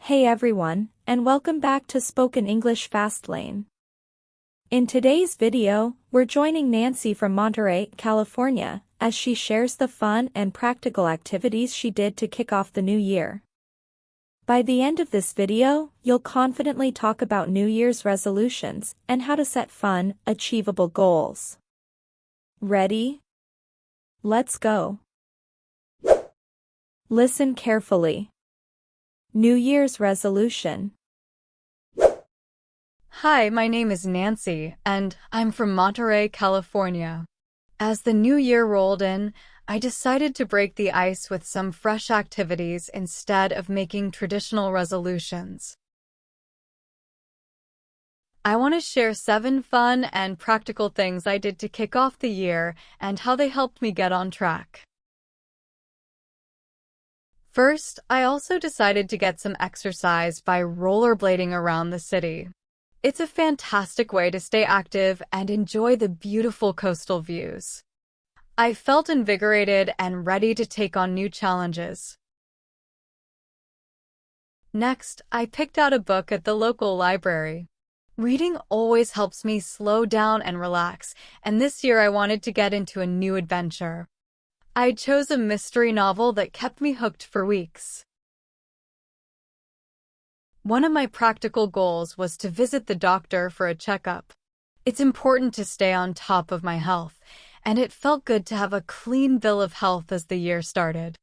Hey everyone, and welcome back to Spoken English Fastlane. In today's video, we're joining Nancy from Monterey, California, as she shares the fun and practical activities she did to kick off the new year. By the end of this video, you'll confidently talk about New Year's resolutions and how to set fun, achievable goals. Ready? Let's go. Listen carefully. New Year's resolution. Hi, my name is Nancy, and I'm from Monterey, California. As the new year rolled in, I decided to break the ice with some fresh activities instead of making traditional resolutions. I want to share 7 fun and practical things I did to kick off the year and how they helped me get on track. First, I also decided to get some exercise by rollerblading around the city. It's a fantastic way to stay active and enjoy the beautiful coastal views. I felt invigorated and ready to take on new challenges. Next, I picked out a book at the local library. Reading always helps me slow down and relax, and this year I wanted to get into a new adventure. I chose a mystery novel that kept me hooked for weeks. One of my practical goals was to visit the doctor for a checkup. It's important to stay on top of my health, and it felt good to have a clean bill of health as the year started.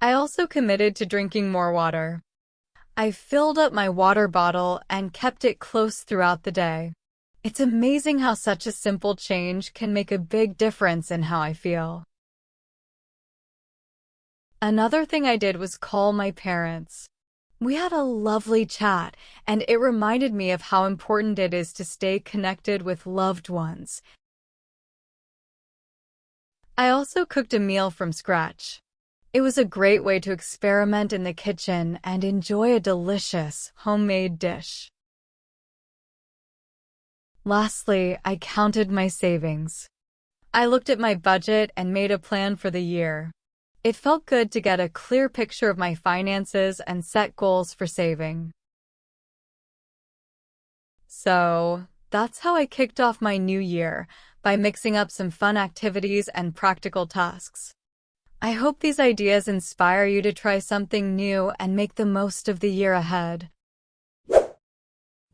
I also committed to drinking more water. I filled up my water bottle and kept it close throughout the day. It's amazing how such a simple change can make a big difference in how I feel. Another thing I did was call my parents. We had a lovely chat, and it reminded me of how important it is to stay connected with loved ones. I also cooked a meal from scratch. It was a great way to experiment in the kitchen and enjoy a delicious, homemade dish. Lastly, I counted my savings. I looked at my budget and made a plan for the year. It felt good to get a clear picture of my finances and set goals for saving. So, that's how I kicked off my new year, by mixing up some fun activities and practical tasks. I hope these ideas inspire you to try something new and make the most of the year ahead.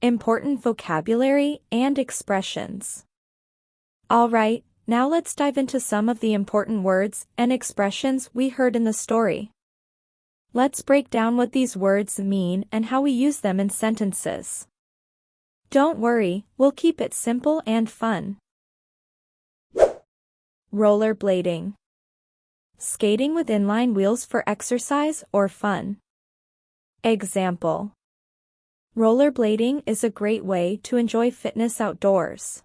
Important vocabulary and expressions. Alright, now let's dive into some of the important words and expressions we heard in the story. Let's break down what these words mean and how we use them in sentences. Don't worry, we'll keep it simple and fun. Rollerblading. Skating with inline wheels for exercise or fun. Example. Rollerblading is a great way to enjoy fitness outdoors.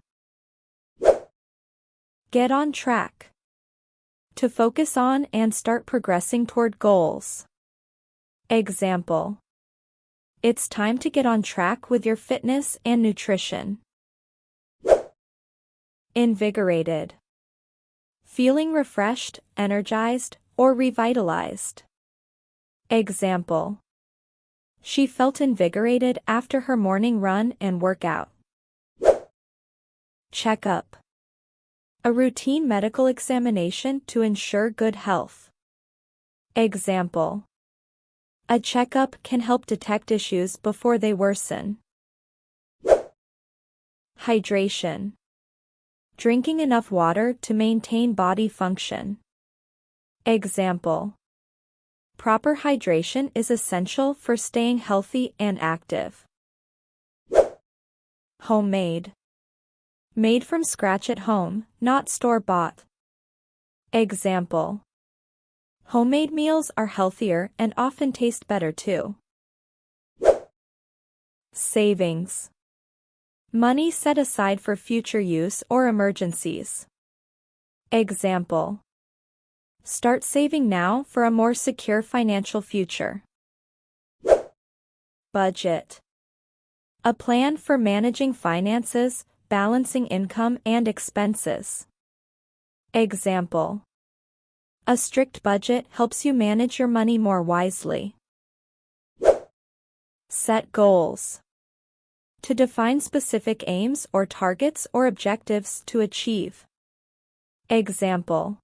Get on track. To focus on and start progressing toward goals. Example. It's time to get on track with your fitness and nutrition. Invigorated. Feeling refreshed, energized, or revitalized. Example. She felt invigorated after her morning run and workout. Checkup. A routine medical examination to ensure good health. Example. A checkup can help detect issues before they worsen. Hydration. Drinking enough water to maintain body function. Example. Proper hydration is essential for staying healthy and active. Homemade. Made from scratch at home, not store-bought. Example. Homemade meals are healthier and often taste better too. Savings. Money set aside for future use or emergencies. Example. Start saving now for a more secure financial future. Budget. A plan for managing finances, balancing income and expenses. Example. A strict budget helps you manage your money more wisely. Set goals. To define specific aims or targets or objectives to achieve. Example.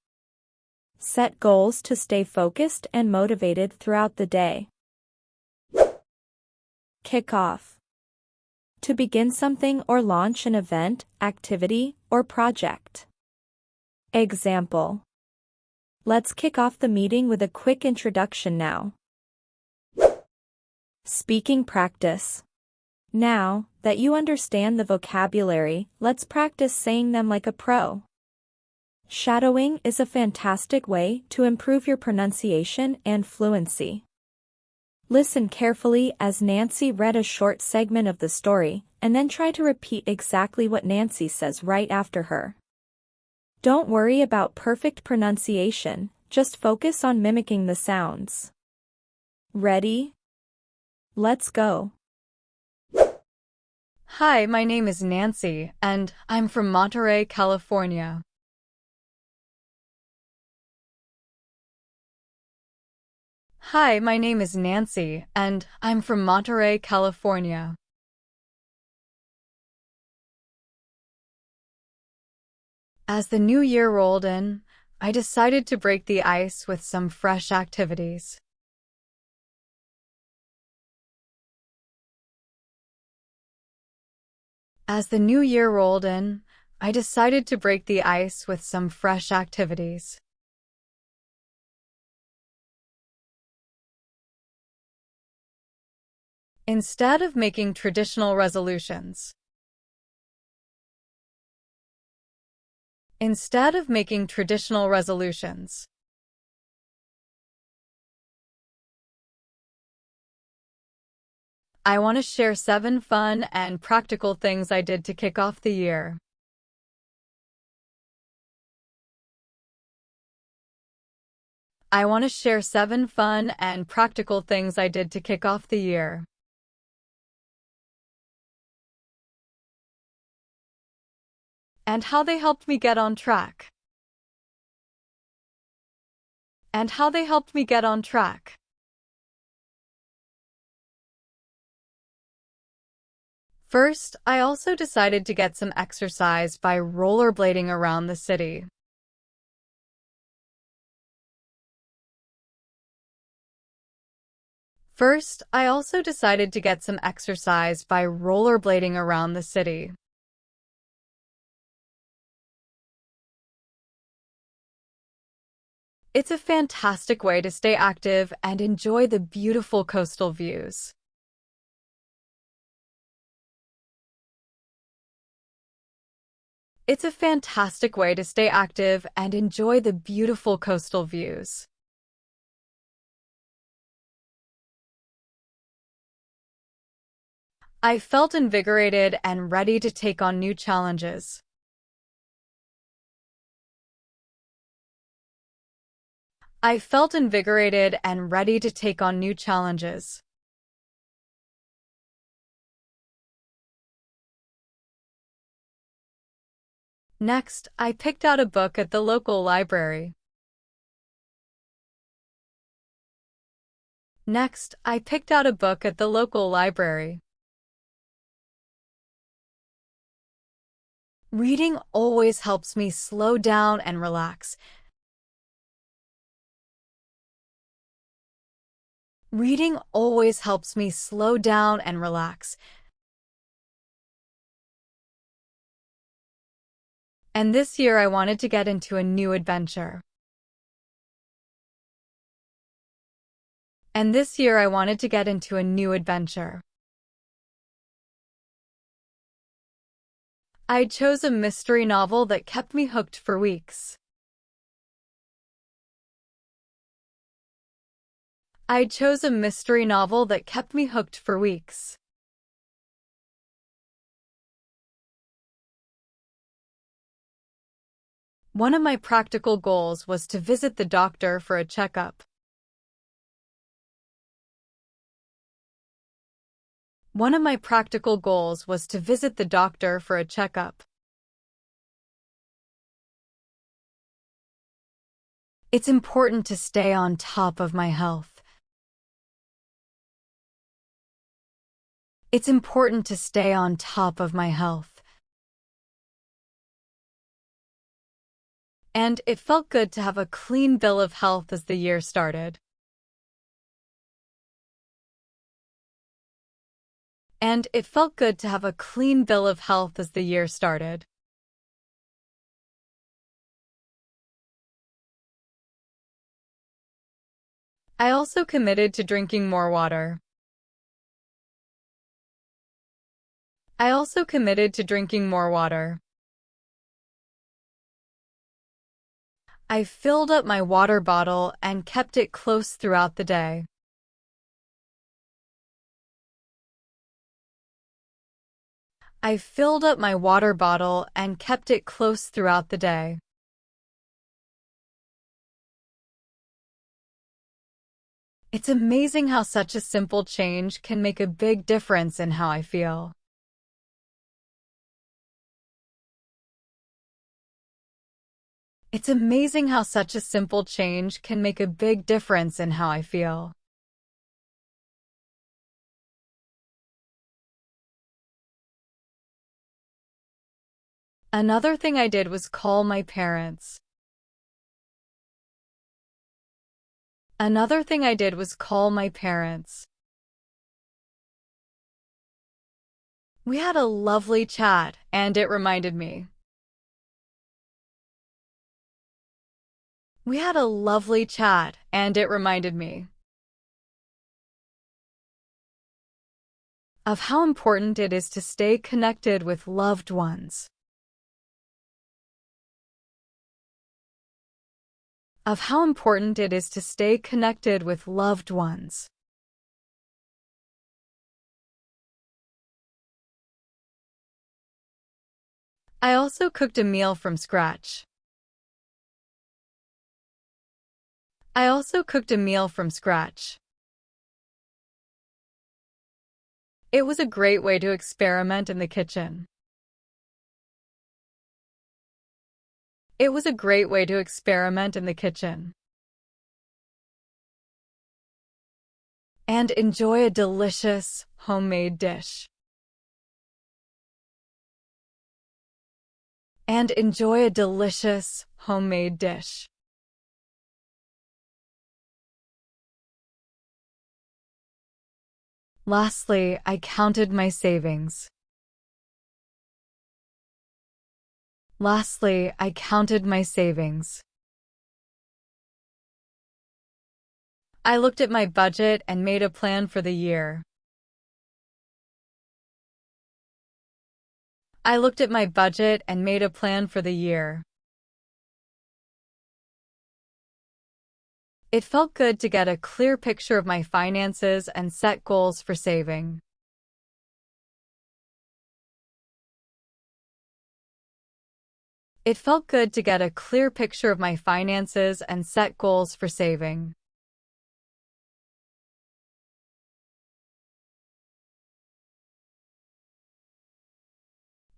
Set goals to stay focused and motivated throughout the day. Kick off. To begin something or launch an event, activity, or project. Example. Let's kick off the meeting with a quick introduction now. Speaking practice. Now that you understand the vocabulary, let's practice saying them like a pro. Shadowing is a fantastic way to improve your pronunciation and fluency. Listen carefully as Nancy read a short segment of the story, and then try to repeat exactly what Nancy says right after her. Don't worry about perfect pronunciation, just focus on mimicking the sounds. Ready? Let's go. Hi, my name is Nancy, and I'm from Monterey, California. Hi, my name is Nancy, and I'm from Monterey, California. As the new year rolled in, I decided to break the ice with some fresh activities. As the new year rolled in, I decided to break the ice with some fresh activities. Instead of making traditional resolutions. Instead of making traditional resolutions. I want to share 7 fun and practical things I did to kick off the year. I want to share 7 fun and practical things I did to kick off the year. And how they helped me get on track. And how they helped me get on track. First, I also decided to get some exercise by rollerblading around the city. First, I also decided to get some exercise by rollerblading around the city. It's a fantastic way to stay active and enjoy the beautiful coastal views. It's a fantastic way to stay active and enjoy the beautiful coastal views. I felt invigorated and ready to take on new challenges. I felt invigorated and ready to take on new challenges. Next, I picked out a book at the local library. Next, I picked out a book at the local library. Reading always helps me slow down and relax. Reading always helps me slow down and relax. And this year I wanted to get into a new adventure. And this year I wanted to get into a new adventure. I chose a mystery novel that kept me hooked for weeks. I chose a mystery novel that kept me hooked for weeks. One of my practical goals was to visit the doctor for a checkup. One of my practical goals was to visit the doctor for a checkup. It's important to stay on top of my health. It's important to stay on top of my health. And it felt good to have a clean bill of health as the year started. And it felt good to have a clean bill of health as the year started. I also committed to drinking more water. I also committed to drinking more water. I filled up my water bottle and kept it close throughout the day. I filled up my water bottle and kept it close throughout the day. It's amazing how such a simple change can make a big difference in how I feel. It's amazing how such a simple change can make a big difference in how I feel. Another thing I did was call my parents. Another thing I did was call my parents. We had a lovely chat, and it reminded me. We had a lovely chat, and it reminded me of how important it is to stay connected with loved ones. Of how important it is to stay connected with loved ones. I also cooked a meal from scratch. I also cooked a meal from scratch. It was a great way to experiment in the kitchen. It was a great way to experiment in the kitchen. And enjoy a delicious, homemade dish. And enjoy a delicious, homemade dish. Lastly, I counted my savings. Lastly, I counted my savings. I looked at my budget and made a plan for the year. I looked at my budget and made a plan for the year. It felt good to get a clear picture of my finances and set goals for saving. It felt good to get a clear picture of my finances and set goals for saving.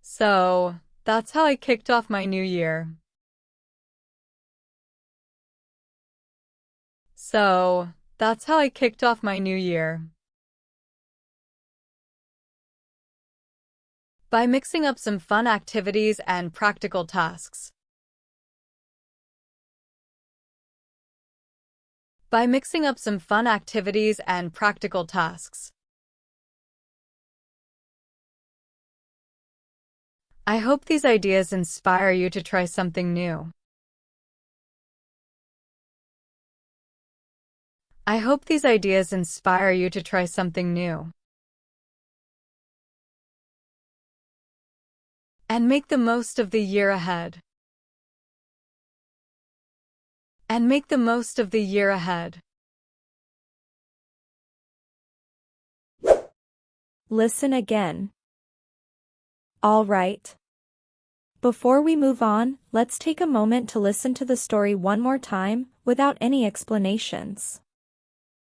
So, that's how I kicked off my new year. So, that's how I kicked off my new year. By mixing up some fun activities and practical tasks. By mixing up some fun activities and practical tasks. I hope these ideas inspire you to try something new. I hope these ideas inspire you to try something new. And make the most of the year ahead. And make the most of the year ahead. Listen again. All right. Before we move on, let's take a moment to listen to the story one more time, without any explanations.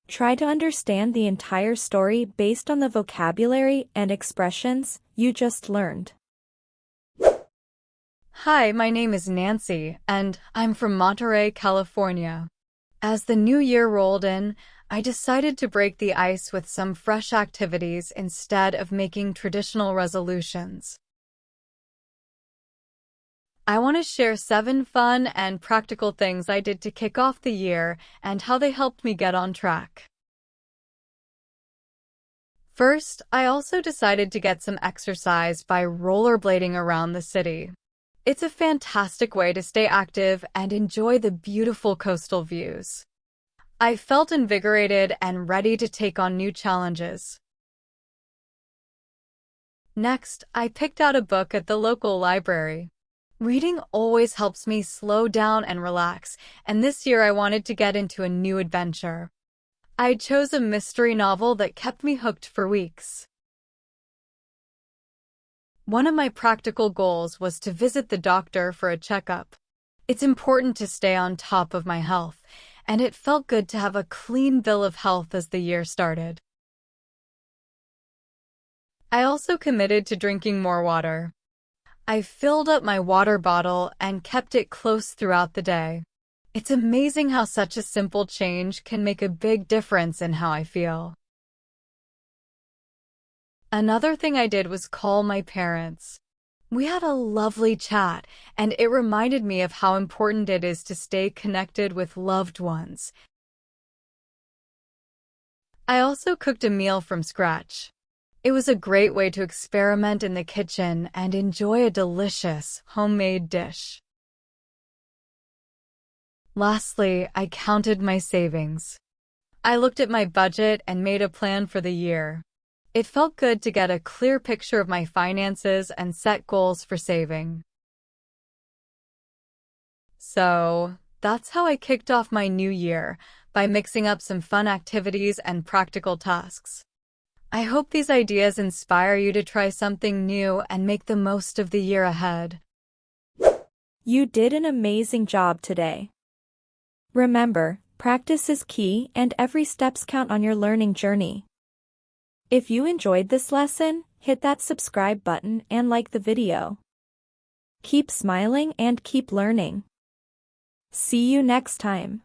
Try to understand the entire story based on the vocabulary and expressions you just learned. Hi, my name is Nancy, and I'm from Monterey, California. As the new year rolled in, I decided to break the ice with some fresh activities instead of making traditional resolutions. I want to share 7 fun and practical things I did to kick off the year and how they helped me get on track. First, I also decided to get some exercise by rollerblading around the city. It's a fantastic way to stay active and enjoy the beautiful coastal views. I felt invigorated and ready to take on new challenges. Next, I picked out a book at the local library. Reading always helps me slow down and relax, and this year I wanted to get into a new adventure. I chose a mystery novel that kept me hooked for weeks. One of my practical goals was to visit the doctor for a checkup. It's important to stay on top of my health, and it felt good to have a clean bill of health as the year started. I also committed to drinking more water. I filled up my water bottle and kept it close throughout the day. It's amazing how such a simple change can make a big difference in how I feel. Another thing I did was call my parents. We had a lovely chat, and it reminded me of how important it is to stay connected with loved ones. I also cooked a meal from scratch. It was a great way to experiment in the kitchen and enjoy a delicious, homemade dish. Lastly, I counted my savings. I looked at my budget and made a plan for the year. It felt good to get a clear picture of my finances and set goals for saving. So, that's how I kicked off my new year, by mixing up some fun activities and practical tasks. I hope these ideas inspire you to try something new and make the most of the year ahead. You did an amazing job today. Remember, practice is key and every steps count on your learning journey. If you enjoyed this lesson, hit that subscribe button and like the video. Keep smiling and keep learning. See you next time.